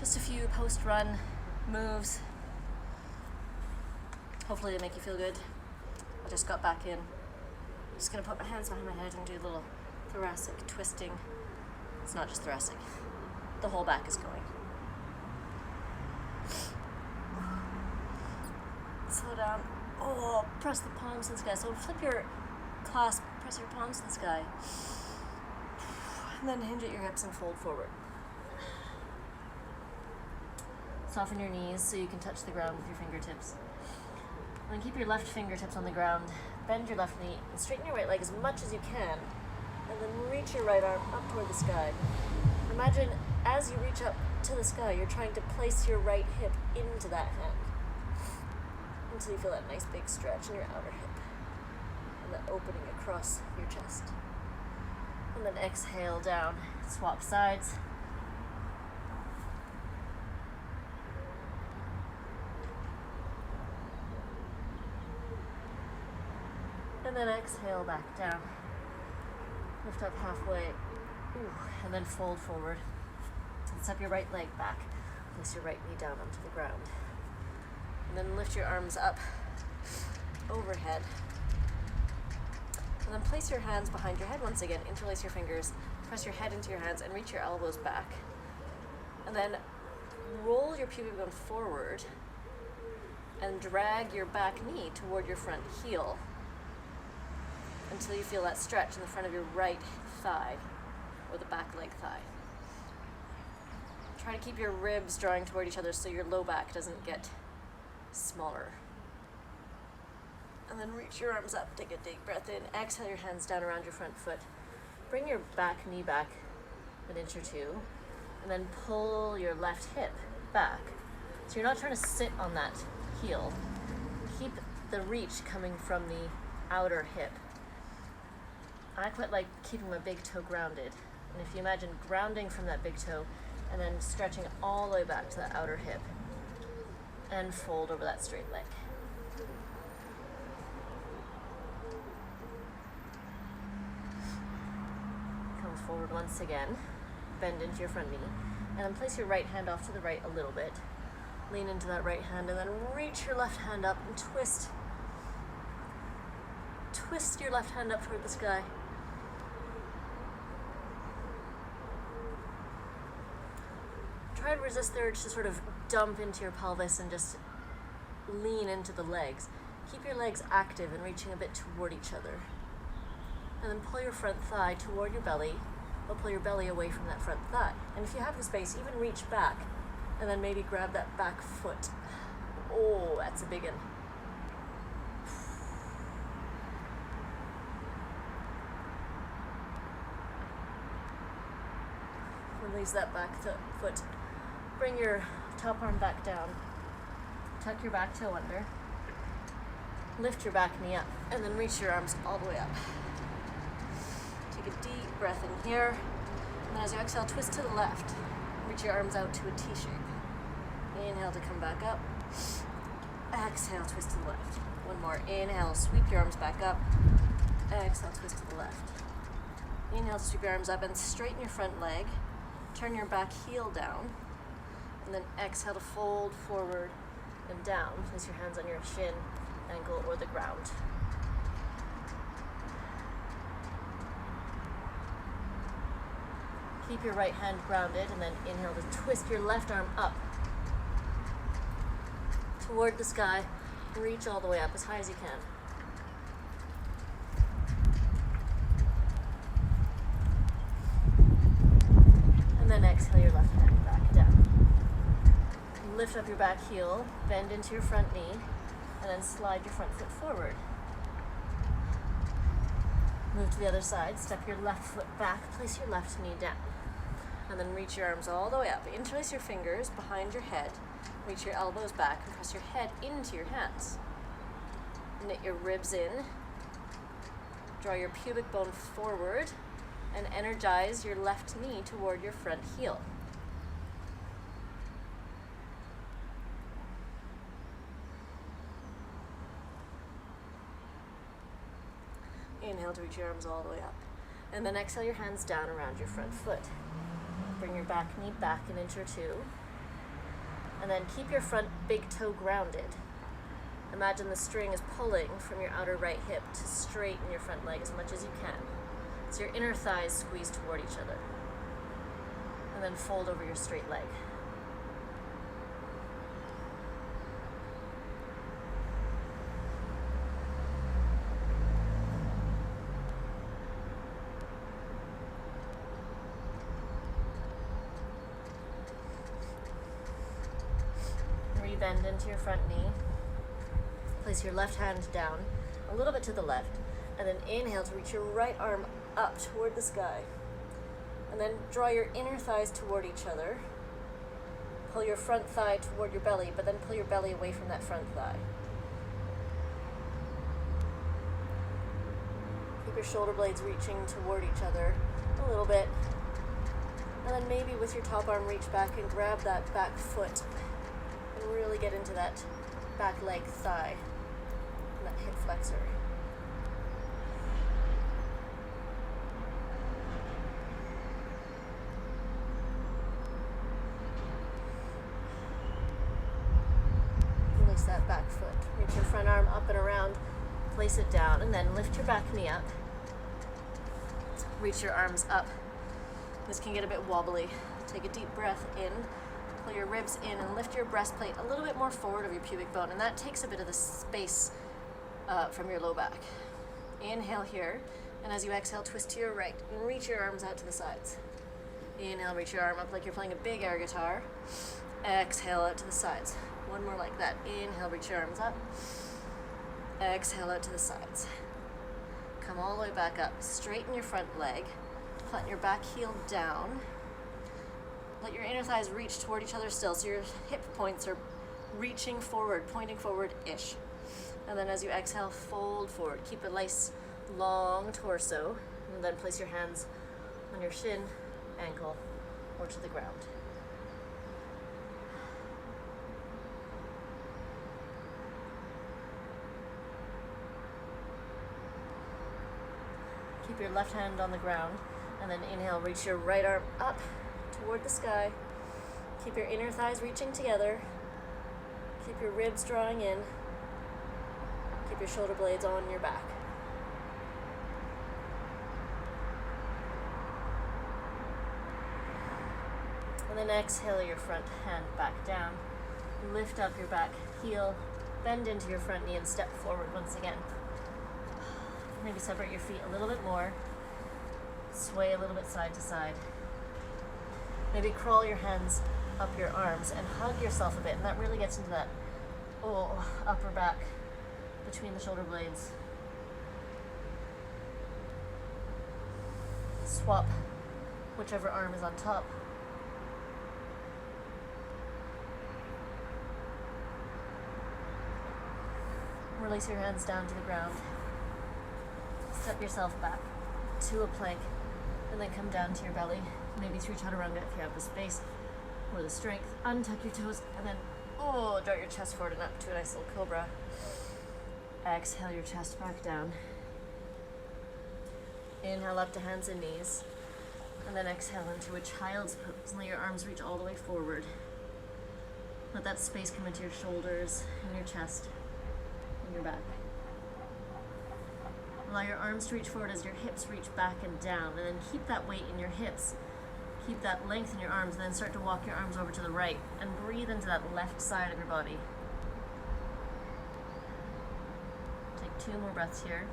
Just a few post-run moves. Hopefully they make you feel good. I just got back in. Just gonna put my hands behind my head and do a little thoracic twisting. It's not just thoracic. The whole back is going. Slow down. Oh, press the palms to the sky. So flip your clasp, press your palms to the sky. And then hinge at your hips and fold forward. Soften your knees so you can touch the ground with your fingertips. And then keep your left fingertips on the ground. Bend your left knee and straighten your right leg as much as you can. And then reach your right arm up toward the sky. Imagine as you reach up to the sky, you're trying to place your right hip into that hand until you feel that nice big stretch in your outer hip and that opening across your chest. And then exhale down, swap sides. And then exhale back down. Lift up halfway. Ooh, and then fold forward. And step your right leg back. Place your right knee down onto the ground. And then lift your arms up overhead. And then place your hands behind your head once again. Interlace your fingers. Press your head into your hands and reach your elbows back. And then roll your pubic bone forward and drag your back knee toward your front heel until you feel that stretch in the front of your right thigh or the back leg thigh. Try to keep your ribs drawing toward each other so your low back doesn't get smaller. And then reach your arms up, take a deep breath in, exhale your hands down around your front foot. Bring your back knee back an inch or two, and then pull your left hip back. So you're not trying to sit on that heel. Keep the reach coming from the outer hip. I quite like keeping my big toe grounded. And if you imagine grounding from that big toe and then stretching all the way back to that outer hip and fold over that straight leg. Come forward once again, bend into your front knee, and then place your right hand off to the right a little bit. Lean into that right hand and then reach your left hand up and twist. Twist your left hand up toward the sky. Try to resist the urge to sort of dump into your pelvis and just lean into the legs. Keep your legs active and reaching a bit toward each other. And then pull your front thigh toward your belly, or pull your belly away from that front thigh. And if you have the space, even reach back and then maybe grab that back foot. Oh, that's a big one. Release that back foot. Bring your top arm back down. Tuck your back toe under. Lift your back knee up and then reach your arms all the way up. Take a deep breath in here. And as you exhale, twist to the left. Reach your arms out to a T shape. Inhale to come back up. Exhale, twist to the left. One more. Inhale, sweep your arms back up. Exhale, twist to the left. Inhale to sweep your arms up and straighten your front leg. Turn your back heel down, and then exhale to fold forward and down. Place your hands on your shin, ankle, or the ground. Keep your right hand grounded, and then inhale to twist your left arm up toward the sky. Reach all the way up as high as you can. And then exhale your left hand back down. Lift up your back heel, bend into your front knee, and then slide your front foot forward. Move to the other side, step your left foot back, place your left knee down. And then reach your arms all the way up. Interlace your fingers behind your head, reach your elbows back, and press your head into your hands. Knit your ribs in, draw your pubic bone forward, and energize your left knee toward your front heel. Inhale to reach your arms all the way up. And then exhale your hands down around your front foot. Bring your back knee back an inch or two. And then keep your front big toe grounded. Imagine the string is pulling from your outer right hip to straighten your front leg as much as you can. So your inner thighs squeeze toward each other. And then fold over your straight leg. Bend into your front knee. Place your left hand down a little bit to the left, and then inhale to reach your right arm up toward the sky. And then draw your inner thighs toward each other. Pull your front thigh toward your belly, but then pull your belly away from that front thigh. Keep your shoulder blades reaching toward each other a little bit. And then maybe with your top arm reach back and grab that back foot. And really get into that back leg thigh and that hip flexor. Release that back foot. Reach your front arm up and around, place it down, and then lift your back knee up. Reach your arms up. This can get a bit wobbly. Take a deep breath in. Pull your ribs in and lift your breastplate a little bit more forward of your pubic bone, and that takes a bit of the space from your low back. Inhale here, and as you exhale, twist to your right and reach your arms out to the sides. Inhale, reach your arm up like you're playing a big air guitar. Exhale out to the sides. One more like that. Inhale, reach your arms up. Exhale out to the sides. Come all the way back up. Straighten your front leg. Plant your back heel down. Let your inner thighs reach toward each other still, so your hip points are reaching forward, pointing forward-ish. And then as you exhale, fold forward. Keep a nice, long torso, and then place your hands on your shin, ankle, or to the ground. Keep your left hand on the ground, and then inhale, reach your right arm up toward the sky. Keep your inner thighs reaching together. Keep your ribs drawing in. Keep your shoulder blades on your back. And then exhale your front hand back down. Lift up your back heel, bend into your front knee and step forward once again. Maybe separate your feet a little bit more. Sway a little bit side to side. Maybe crawl your hands up your arms and hug yourself a bit, and that really gets into that upper back between the shoulder blades. Swap whichever arm is on top. Release your hands down to the ground. Step yourself back to a plank, and then come down to your belly. Maybe through chaturanga if you have the space or the strength. Untuck your toes, and then draw your chest forward and up to a nice little cobra. Exhale your chest back down. Inhale up to hands and knees, and then exhale into a child's pose. And let your arms reach all the way forward. Let that space come into your shoulders and your chest and your back. Allow your arms to reach forward as your hips reach back and down, and then keep that weight in your hips. Keep that length in your arms, and then start to walk your arms over to the right and breathe into that left side of your body. Take 2 more breaths here.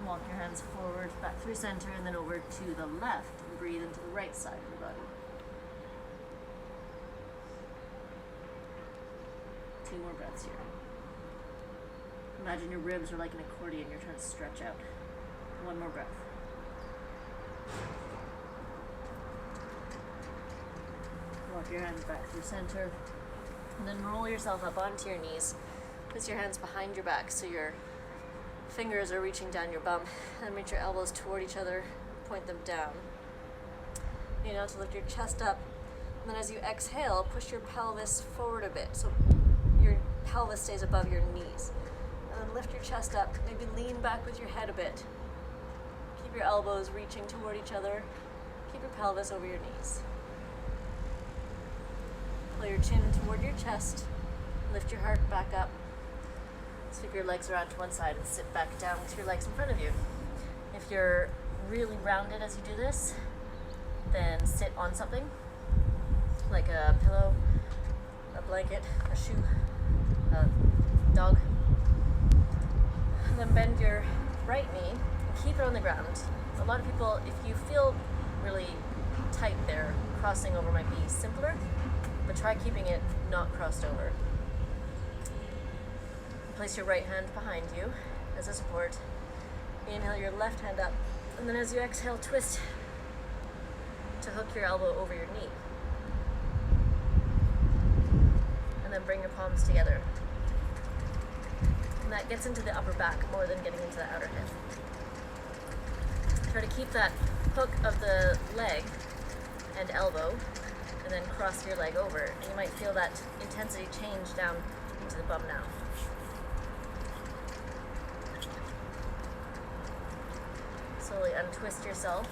Walk your hands forward, back through center, and then over to the left, and breathe into the right side of your body. 2 more breaths here. Imagine your ribs are like an accordion, you're trying to stretch out. 1 more breath. Walk your hands back through center, and then roll yourself up onto your knees. Place your hands behind your back so your fingers are reaching down your bum, and reach your elbows toward each other, point them down. Inhale to lift your chest up, and then as you exhale, push your pelvis forward a bit so your pelvis stays above your knees. And then then lift your chest up. Maybe lean back with your head a bit. Keep your elbows reaching toward each other. Keep your pelvis over your knees. Pull your chin toward your chest. Lift your heart back up. Sweep your legs around to one side and sit back down with your legs in front of you. If you're really rounded as you do this, then sit on something, like a pillow, a blanket, a shoe, a dog. And then bend your right knee and keep it on the ground. A lot of people, if you feel really tight there, crossing over might be simpler, but try keeping it not crossed over. Place your right hand behind you as a support. Inhale your left hand up, and then as you exhale, twist to hook your elbow over your knee. And then bring your palms together. And that gets into the upper back more than getting into the outer hip. Try to keep that hook of the leg and elbow, and then cross your leg over. And you might feel that intensity change down into the bum now. Slowly untwist yourself,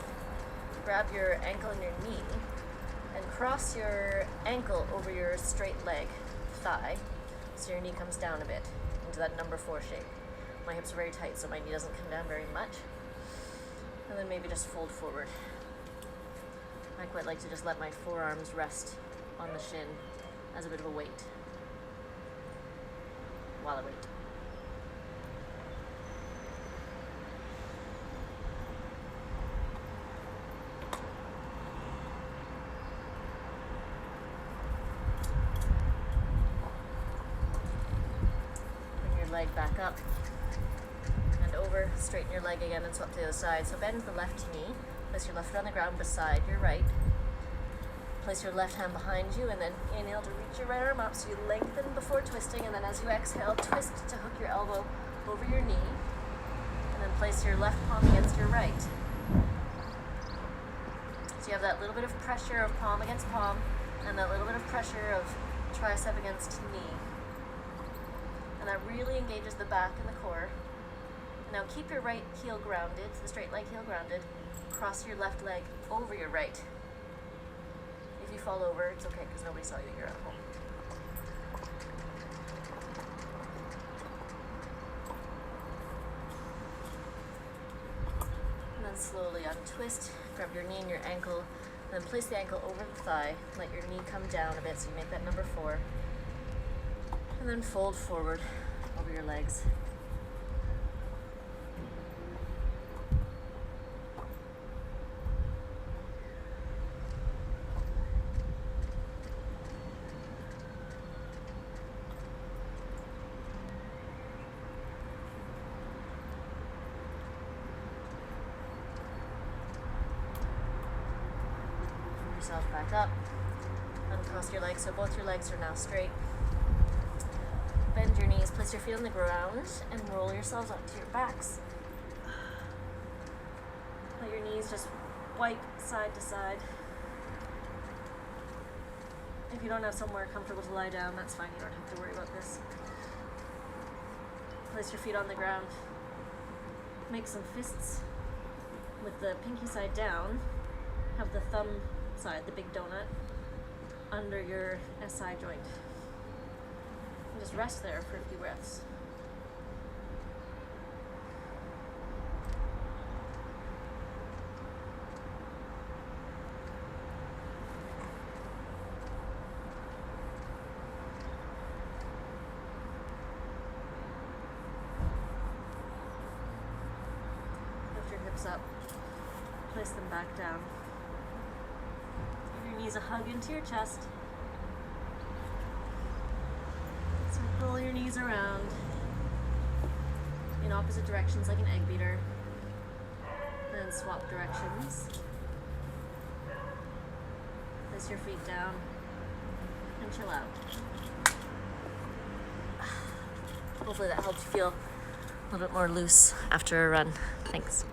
grab your ankle and your knee, and cross your ankle over your straight leg, thigh, so your knee comes down a bit into that number 4 shape. My hips are very tight, so my knee doesn't come down very much. And then maybe just fold forward. I quite like to just let my forearms rest on the shin as a bit of a weight while I wait. Leg back up and over, straighten your leg again and swap to the other side. So bend the left knee, place your left foot on the ground beside your right, place your left hand behind you, and then inhale to reach your right arm up so you lengthen before twisting, and then as you exhale, twist to hook your elbow over your knee, and then place your left palm against your right. So you have that little bit of pressure of palm against palm and that little bit of pressure of tricep against knee. And that really engages the back and the core. Now keep your right heel grounded, the straight leg heel grounded. Cross your left leg over your right. If you fall over, it's okay because nobody saw you, you're at home. And then slowly untwist, grab your knee and your ankle, and then place the ankle over the thigh. Let your knee come down a bit so you make that number 4. And then fold forward over your legs. Bring yourself back up. Uncross your legs so both your legs are now straight. Bend your knees, place your feet on the ground, and roll yourselves onto your backs. Let your knees just wipe side to side. If you don't have somewhere comfortable to lie down, that's fine, you don't have to worry about this. Place your feet on the ground. Make some fists with the pinky side down. Have the thumb side, the big donut, under your SI joint. And just rest there for a few breaths. Lift your hips up. Place them back down. Give your knees a hug into your chest. Circle your knees around in opposite directions like an egg beater. And then swap directions. Place your feet down and chill out. Hopefully that helps you feel a little bit more loose after a run. Thanks.